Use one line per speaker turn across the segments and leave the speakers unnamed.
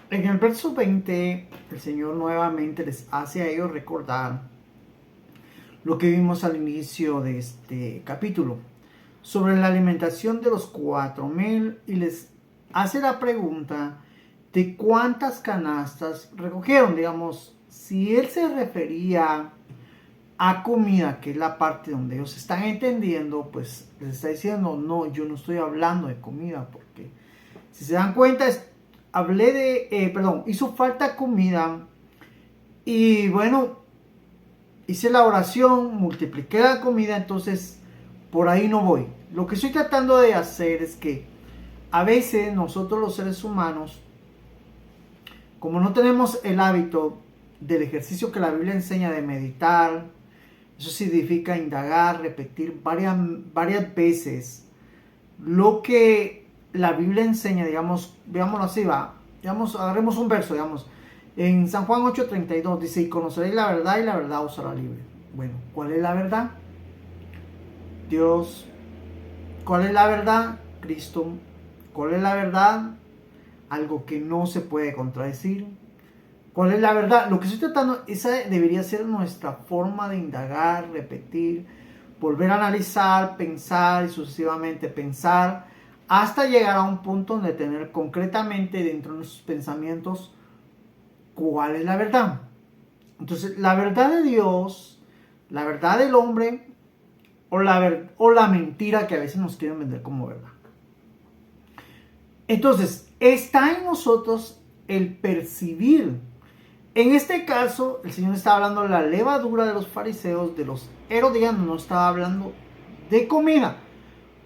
En el verso 20, el Señor nuevamente les hace a ellos recordar lo que vimos al inicio de este capítulo sobre la alimentación de los 4,000 y les hace la pregunta de cuántas canastas recogieron. Digamos, si él se refería a comida, que es la parte donde ellos están entendiendo, pues les está diciendo, no, yo no estoy hablando de comida, porque si se dan cuenta, hizo falta comida y bueno, hice la oración, multipliqué la comida, entonces por ahí no voy. Lo que estoy tratando de hacer es que a veces nosotros los seres humanos, como no tenemos el hábito del ejercicio que la Biblia enseña de meditar, eso significa indagar, repetir varias veces lo que la Biblia enseña, digamos, veámoslo así, agarremos un verso, digamos, en San Juan 8:32 dice, y conoceréis la verdad y la verdad os hará libre. Bueno, ¿cuál es la verdad? Dios. ¿Cuál es la verdad? Cristo. ¿Cuál es la verdad? Algo que no se puede contradecir. ¿Cuál es la verdad? Lo que estoy tratando, esa debería ser nuestra forma de indagar, repetir, volver a analizar, pensar y sucesivamente pensar, hasta llegar a un punto donde tener concretamente dentro de nuestros pensamientos cuál es la verdad. Entonces, la verdad de Dios, la verdad del hombre o la mentira que a veces nos quieren vender como verdad. Entonces, está en nosotros el percibir. En este caso, el Señor estaba hablando de la levadura de los fariseos, de los herodianos, no estaba hablando de comida,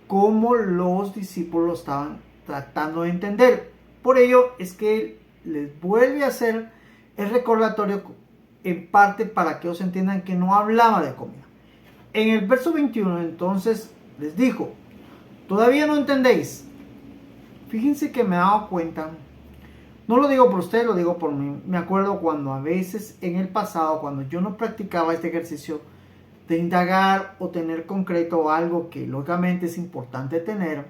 como los discípulos estaban tratando de entender. Por ello es que les vuelve a hacer el recordatorio en parte para que ellos entiendan que no hablaba de comida. En el verso 21 entonces les dijo, ¿todavía no entendéis? Fíjense que me he dado cuenta, no lo digo por ustedes, lo digo por mí. Me acuerdo cuando a veces en el pasado, cuando yo no practicaba este ejercicio de indagar o tener concreto algo que lógicamente es importante tener,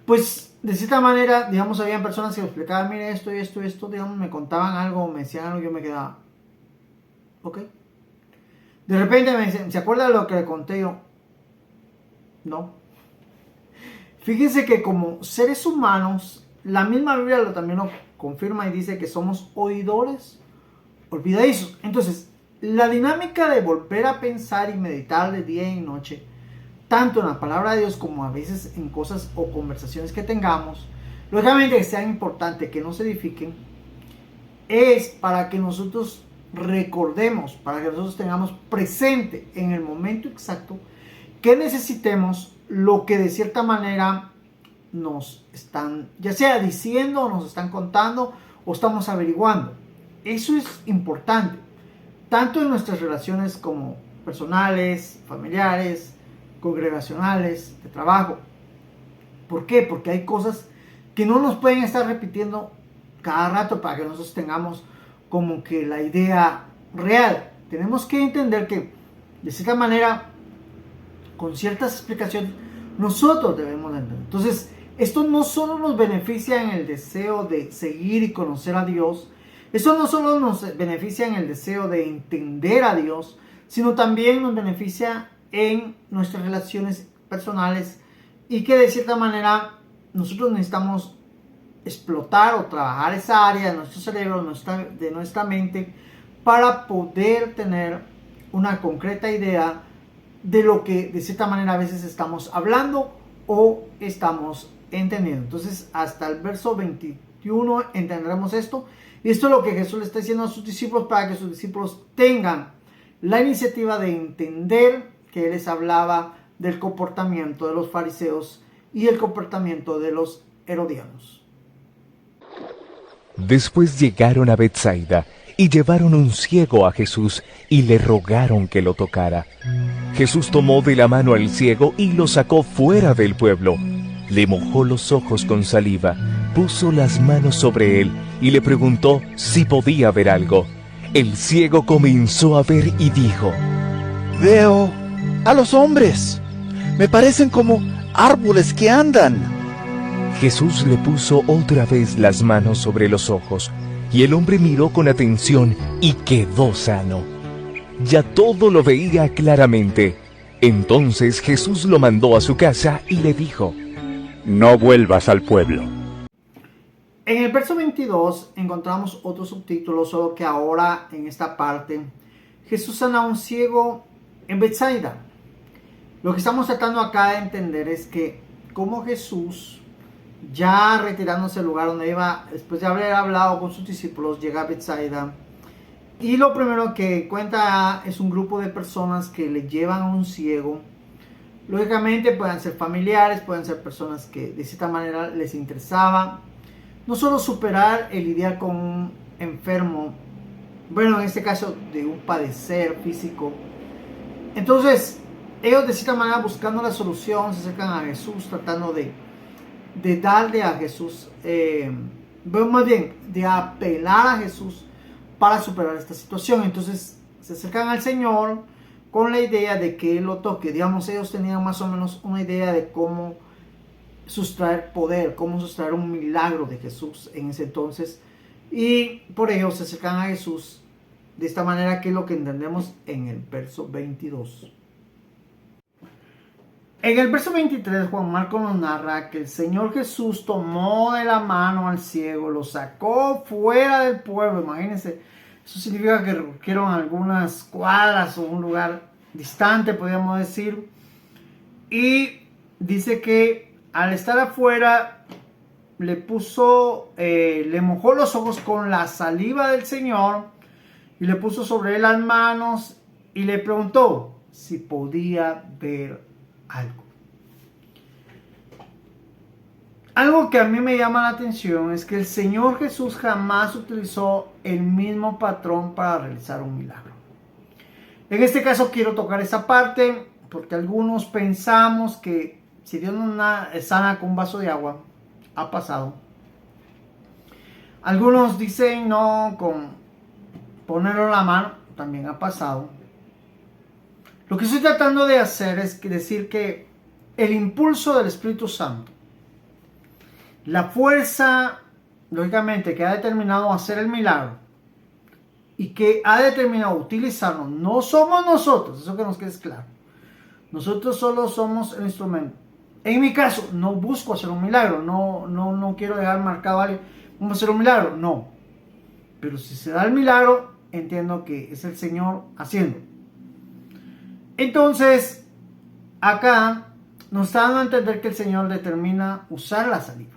pues de cierta manera, digamos, habían personas que me explicaban, mire esto y esto y esto, digamos, me contaban algo, me decían algo y yo me quedaba, ok. De repente me dicen, ¿se acuerda de lo que le conté yo? No. Fíjense que como seres humanos, la misma Biblia también lo confirma y dice que somos oidores olvidadizos. Entonces, la dinámica de volver a pensar y meditar de día y noche, tanto en la palabra de Dios como a veces en cosas o conversaciones que tengamos, lógicamente que sean importantes, que nos edifiquen, es para que nosotros recordemos, para que nosotros tengamos presente en el momento exacto que necesitemos lo que de cierta manera nos están, ya sea diciendo, o nos están contando, o estamos averiguando. Eso es importante, tanto en nuestras relaciones como personales, familiares, congregacionales, de trabajo. ¿Por qué? Porque hay cosas que no nos pueden estar repitiendo cada rato para que nosotros tengamos como que la idea real. Tenemos que entender que de cierta manera, con ciertas explicaciones, nosotros debemos entender. Entonces, esto no solo nos beneficia en el deseo de seguir y conocer a Dios, eso no solo nos beneficia en el deseo de entender a Dios, sino también nos beneficia en nuestras relaciones personales y que de cierta manera nosotros necesitamos explotar o trabajar esa área de nuestro cerebro, de nuestra mente, para poder tener una concreta idea de lo que de cierta manera a veces estamos hablando o estamos entendiendo. Entonces hasta el verso 21 entenderemos esto, y esto es lo que Jesús le está diciendo a sus discípulos para que sus discípulos tengan la iniciativa de entender que Él les hablaba del comportamiento de los fariseos y el comportamiento de los herodianos.
Después llegaron a Betsaida y llevaron un ciego a Jesús y le rogaron que lo tocara. Jesús tomó de la mano al ciego y lo sacó fuera del pueblo. Le mojó los ojos con saliva, puso las manos sobre él y le preguntó si podía ver algo. El ciego comenzó a ver y dijo:
Veo a los hombres, me parecen como árboles que andan.
Jesús le puso otra vez las manos sobre los ojos, y el hombre miró con atención y quedó sano. Ya todo lo veía claramente. Entonces Jesús lo mandó a su casa y le dijo:
No vuelvas al pueblo.
En el verso 22 encontramos otro subtítulo, solo que ahora en esta parte Jesús sana a un ciego en Betsaida. Lo que estamos tratando acá de entender es que como Jesús, ya retirándose del lugar donde iba, después de haber hablado con sus discípulos, llega a Betsaida. Y lo primero que encuentra es un grupo de personas que le llevan a un ciego. Lógicamente pueden ser familiares, pueden ser personas que de cierta manera les interesaba no solo superar el lidiar con un enfermo, bueno, en este caso de un padecer físico. Entonces, ellos de cierta manera buscando la solución se acercan a Jesús, tratando de darle a Jesús, más bien, de apelar a Jesús para superar esta situación. Entonces se acercan al Señor con la idea de que Él lo toque. Digamos, ellos tenían más o menos una idea de cómo sustraer poder, cómo sustraer un milagro de Jesús en ese entonces. Y por ello se acercan a Jesús de esta manera, que es lo que entendemos en el verso 22. En el verso 23, Juan Marcos nos narra que el Señor Jesús tomó de la mano al ciego, lo sacó fuera del pueblo. Imagínense, eso significa que recorrieron algunas cuadras o un lugar distante, podríamos decir. Y dice que al estar afuera, le mojó los ojos con la saliva del Señor y le puso sobre él las manos y le preguntó si podía ver algo. Algo que a mí me llama la atención es que el Señor Jesús jamás utilizó el mismo patrón para realizar un milagro. En este caso quiero tocar esa parte porque algunos pensamos que si Dios nos sana con un vaso de agua, ha pasado. Algunos dicen no, con ponerlo en la mano, también ha pasado. Lo que estoy tratando de hacer es decir que el impulso del Espíritu Santo, la fuerza, lógicamente, que ha determinado hacer el milagro y que ha determinado utilizarnos, no somos nosotros, eso que nos quede claro. Nosotros solo somos el instrumento. En mi caso, no busco hacer un milagro, no quiero dejar marcado a alguien, vamos a hacer un milagro, no. Pero si se da el milagro, entiendo que es el Señor haciendo. Entonces, acá nos está dando a entender que el Señor determina usar la saliva.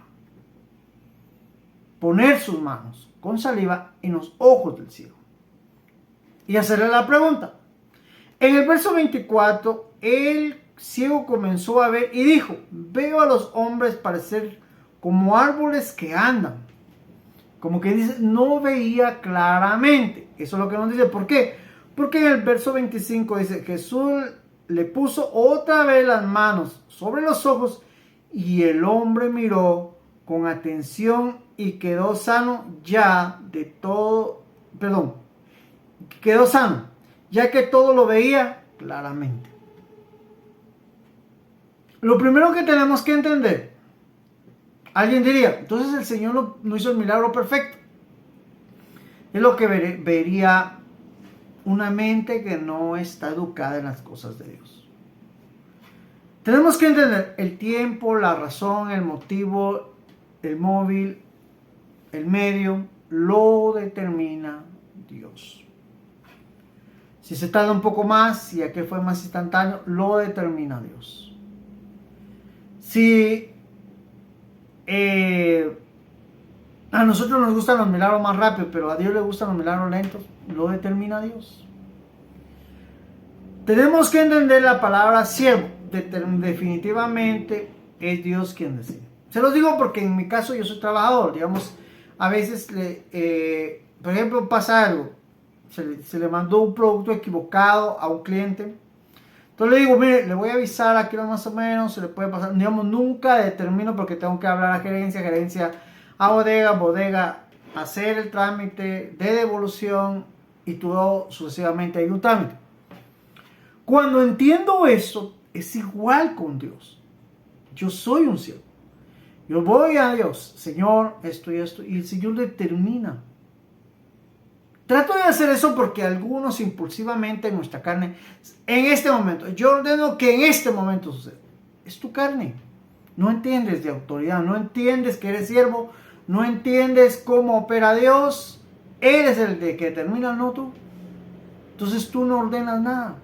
Poner sus manos con saliva en los ojos del ciego. Y hacerle la pregunta. En el verso 24, el ciego comenzó a ver y dijo: veo a los hombres parecer como árboles que andan. Como que dice, no veía claramente. Eso es lo que nos dice. ¿Por qué? Porque en el verso 25 dice: Jesús le puso otra vez las manos sobre los ojos y el hombre miró con atención y quedó sano ya de todo, quedó sano, ya que todo lo veía claramente. Lo primero que tenemos que entender, alguien diría, entonces el Señor no hizo el milagro perfecto. Es lo que vería una mente que no está educada en las cosas de Dios. Tenemos que entender el tiempo, la razón, el motivo, el móvil, el medio, lo determina Dios. Si se tarda un poco más, si aquel fue más instantáneo, lo determina Dios. Si a nosotros nos gustan los milagros más rápidos, pero a Dios le gustan los milagros lentos, lo determina Dios. Tenemos que entender la palabra siervo. Definitivamente es Dios quien decide. Se los digo porque en mi caso yo soy trabajador. Digamos, a veces, por ejemplo, pasa algo. Se le mandó un producto equivocado a un cliente. Entonces le digo, mire, le voy a avisar aquí más o menos, se le puede pasar. Digamos, nunca determino porque tengo que hablar a gerencia a bodega, hacer el trámite de devolución y todo sucesivamente hay un trámite. Cuando entiendo eso, es igual con Dios. Yo soy un siervo. Yo voy a Dios, Señor, esto y esto, y el Señor determina. Trato de hacer eso porque algunos impulsivamente en nuestra carne, en este momento, yo ordeno que en este momento suceda. Es tu carne. No entiendes de autoridad, no entiendes que eres siervo, no entiendes cómo opera Dios. Eres el de que determina, no tú. Entonces tú no ordenas nada.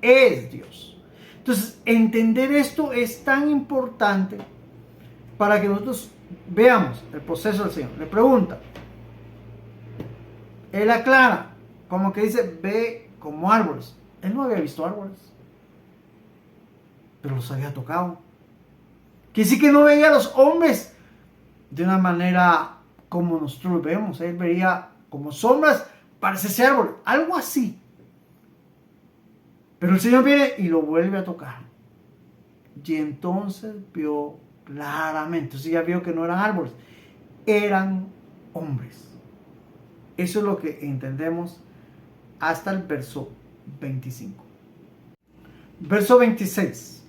Es Dios. Entonces entender esto es tan importante para que nosotros veamos el proceso del Señor. Le pregunta. Él aclara, como que dice, ve como árboles. Él no había visto árboles, pero los había tocado. Que sí que no veía a los hombres de una manera como nosotros los vemos. Él veía como sombras, parece ese árbol, algo así. Pero el Señor viene y lo vuelve a tocar. Y entonces vio claramente, entonces ya vio que no eran árboles, eran hombres. Eso es lo que entendemos hasta el verso 25. Verso 26.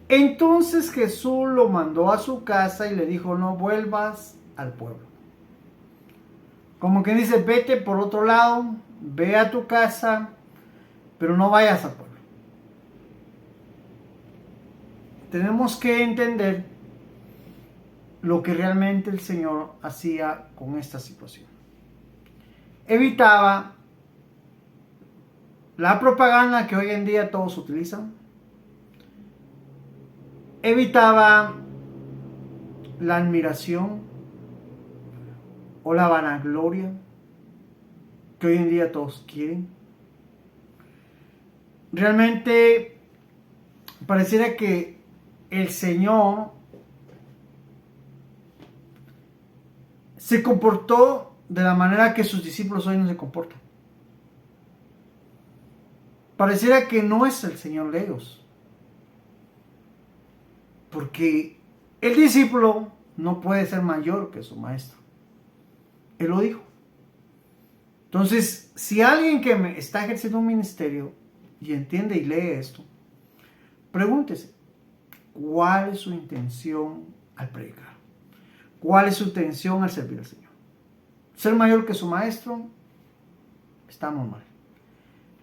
Entonces Jesús lo mandó a su casa y le dijo, no vuelvas al pueblo. Como que dice, vete por otro lado, ve a tu casa, pero no vayas al pueblo. Tenemos que entender lo que realmente el Señor hacía con esta situación. Evitaba la propaganda que hoy en día todos utilizan. Evitaba la admiración o la vanagloria que hoy en día todos quieren. Realmente pareciera que el Señor se comportó de la manera que sus discípulos hoy no se comportan. Pareciera que no es el Señor de ellos. Porque el discípulo no puede ser mayor que su maestro. Él lo dijo. Entonces, si alguien que me está ejerciendo un ministerio y entiende y lee esto, pregúntese, ¿cuál es su intención al predicar? ¿Cuál es su intención al servir al Señor? Ser mayor que su maestro, estamos mal.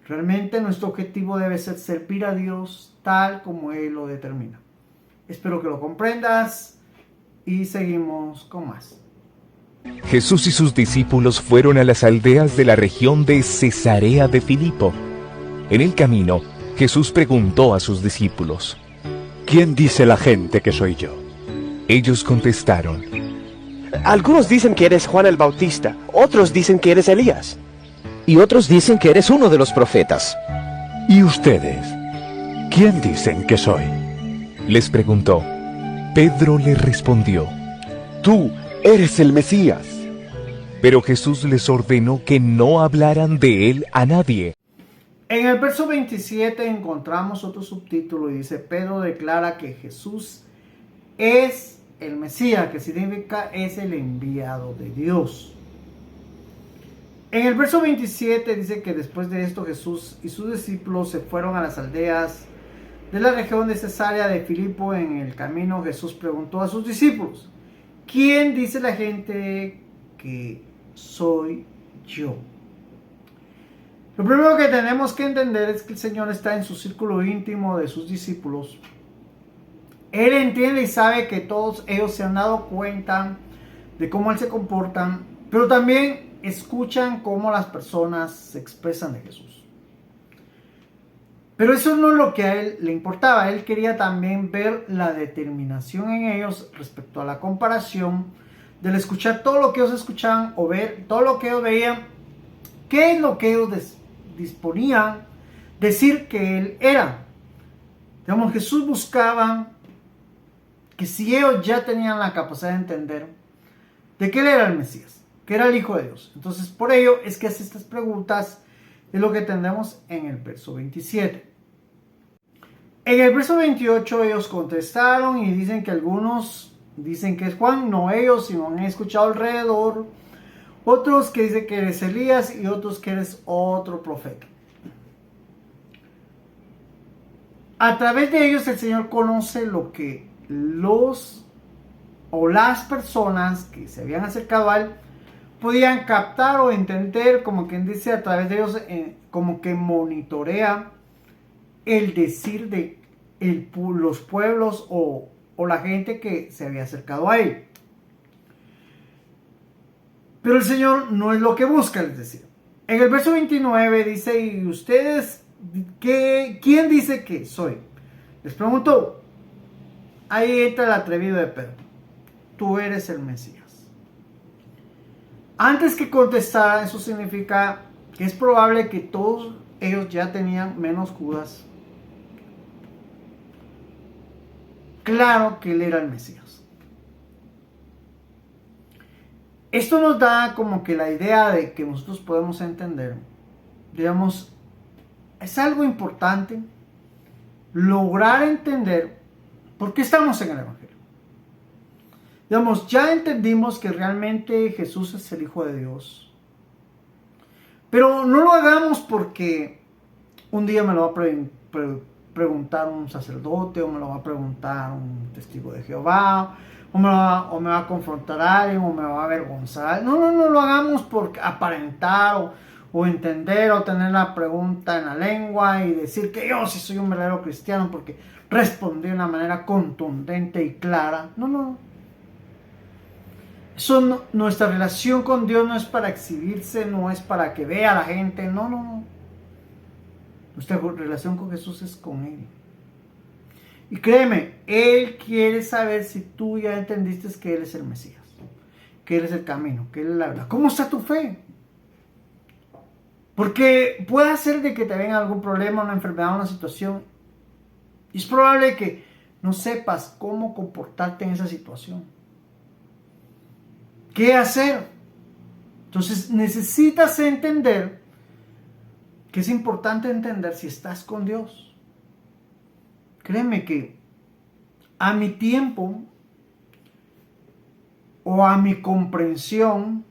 Realmente nuestro objetivo debe ser servir a Dios tal como Él lo determina. Espero que lo comprendas y seguimos con más.
Jesús y sus discípulos fueron a las aldeas de la región de Cesarea de Filipo. En el camino, Jesús preguntó a sus discípulos,
¿Quién dice la gente que soy yo?
Ellos contestaron,
Algunos dicen que eres Juan el Bautista, otros dicen que eres Elías.
Y otros dicen que eres uno de los profetas.
¿Y ustedes? ¿Quién dicen que soy?
les preguntó. Pedro le respondió,
Tú eres el Mesías.
pero Jesús les ordenó que no hablaran de él a nadie.
En el verso 27 encontramos otro subtítulo y dice, Pedro declara que Jesús es el Mesías, que significa es el enviado de Dios. En el verso 27 dice que después de esto Jesús y sus discípulos se fueron a las aldeas de la región de Cesarea de Filipo. En el camino Jesús preguntó a sus discípulos, ¿quién dice la gente que soy yo? Lo primero que tenemos que entender es que el Señor está en su círculo íntimo de sus discípulos. Él entiende y sabe que todos ellos se han dado cuenta de cómo Él se comporta, pero también escuchan cómo las personas se expresan de Jesús. Pero eso no es lo que a Él le importaba. Él quería también ver la determinación en ellos respecto a la comparación del escuchar todo lo que ellos escuchaban o ver todo lo que ellos veían. ¿Qué es lo que ellos disponían decir que Él era? Digamos, Jesús buscaba que si ellos ya tenían la capacidad de entender de que Él era el Mesías, que era el Hijo de Dios. Entonces, por ello es que hace estas preguntas, es lo que tenemos en el verso 27. En el verso 28 ellos contestaron y dicen que algunos dicen que es Juan, no ellos, sino han escuchado alrededor. Otros que dicen que eres Elías y otros que eres otro profeta. A través de ellos el Señor conoce lo que los o las personas que se habían acercado a él podían captar o entender, como quien dice, a través de ellos, como que monitorea el decir de los pueblos o la gente que se había acercado a él. Pero el Señor no es lo que busca, les decía. En el verso 29 dice, ¿y ustedes quién dice que soy? Les preguntó. Ahí entra el atrevido de Pedro. Tú eres el Mesías. Antes que contestara, eso significa que es probable que todos ellos ya tenían, menos Judas, claro que él era el Mesías. Esto nos da como que la idea de que nosotros podemos entender, digamos, es algo importante lograr entender por qué estamos en el Evangelio. Digamos, ya entendimos que realmente Jesús es el Hijo de Dios. Pero no lo hagamos porque un día me lo va a preguntar un sacerdote, o me lo va a preguntar un testigo de Jehová, o me va a confrontar a alguien, o me va a avergonzar. No lo hagamos por aparentar o entender o tener la pregunta en la lengua y decir que yo sí soy un verdadero cristiano porque respondí de una manera contundente y clara. No. Nuestra relación con Dios no es para exhibirse, no es para que vea a la gente, no. Nuestra relación con Jesús es con Él. Y créeme, Él quiere saber si tú ya entendiste que Él es el Mesías, que Él es el camino, que Él es la verdad. ¿Cómo está tu fe? Porque puede ser de que te venga algún problema, una enfermedad, una situación. Y es probable que no sepas cómo comportarte en esa situación. ¿Qué hacer? Entonces necesitas entender que es importante entender si estás con Dios. Créeme que a mi tiempo o a mi comprensión,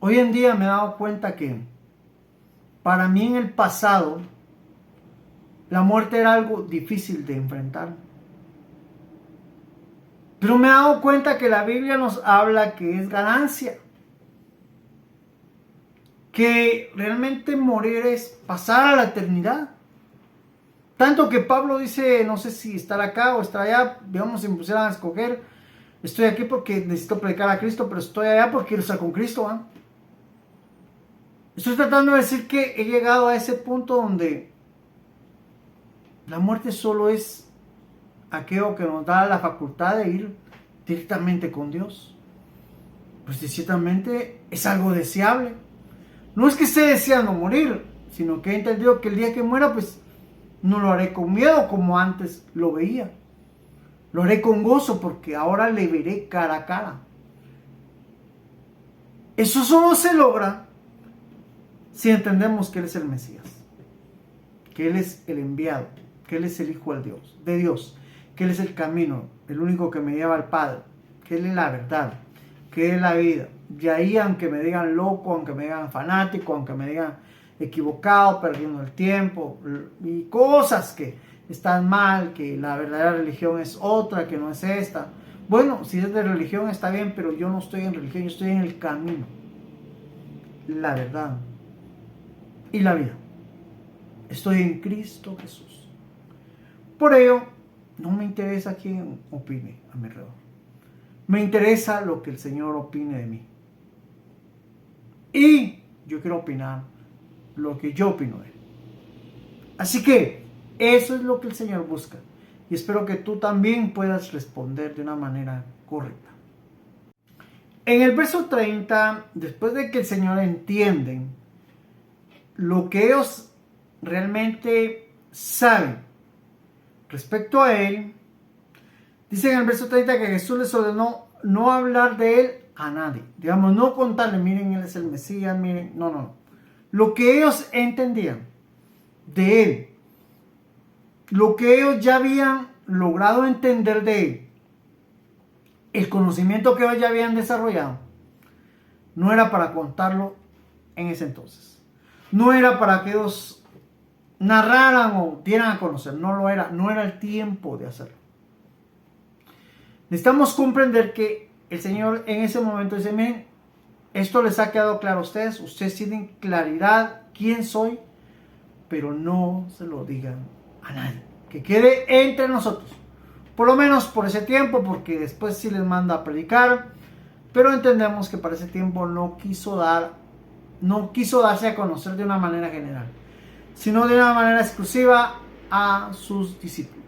hoy en día me he dado cuenta que para mí en el pasado la muerte era algo difícil de enfrentar. Pero me he dado cuenta que la Biblia nos habla que es ganancia. Que realmente morir es pasar a la eternidad. Tanto que Pablo dice, no sé si estar acá o estar allá, digamos, si me pusieran a escoger, estoy aquí porque necesito predicar a Cristo, pero estoy allá porque quiero estar con Cristo. Estoy tratando de decir que he llegado a ese punto donde la muerte solo es aquello que nos da la facultad de ir directamente con Dios. Pues ciertamente es algo deseable. No es que esté deseando morir, sino que he entendido que el día que muera, pues no lo haré con miedo como antes lo veía. Lo haré con gozo porque ahora le veré cara a cara. Eso solo se logra si entendemos que Él es el Mesías, que Él es el enviado, que Él es el Hijo de Dios, que Él es el camino, el único que me lleva al Padre, que Él es la verdad, que es la vida. Y ahí, aunque me digan loco, aunque me digan fanático, aunque me digan equivocado, perdiendo el tiempo y cosas que están mal, que la verdadera religión es otra, que no es esta. Bueno, si es de religión está bien, pero yo no estoy en religión, yo estoy en el camino, la verdad y la vida. Estoy en Cristo Jesús. Por ello, no me interesa quién opine a mi alrededor. Me interesa lo que el Señor opine de mí. Y yo quiero opinar lo que yo opino de Él. Así que eso es lo que el Señor busca. Y espero que tú también puedas responder de una manera correcta. En el verso 30, después de que el Señor entiende lo que ellos realmente saben respecto a Él, dice en el verso 30 que Jesús les ordenó no hablar de Él a nadie. Digamos, no contarle, miren, Él es el Mesías, miren, no. Lo que ellos entendían de Él, lo que ellos ya habían logrado entender de Él, el conocimiento que ellos ya habían desarrollado, no era para contarlo en ese entonces. No era para que ellos narraran o dieran a conocer, no lo era, no era el tiempo de hacerlo. Necesitamos comprender que el Señor en ese momento dice, miren, esto les ha quedado claro a ustedes, ustedes tienen claridad quién soy, pero no se lo digan a nadie, que quede entre nosotros, por lo menos por ese tiempo, porque después sí les manda a predicar, pero entendemos que para ese tiempo no quiso darse a conocer de una manera general, sino de una manera exclusiva a sus discípulos.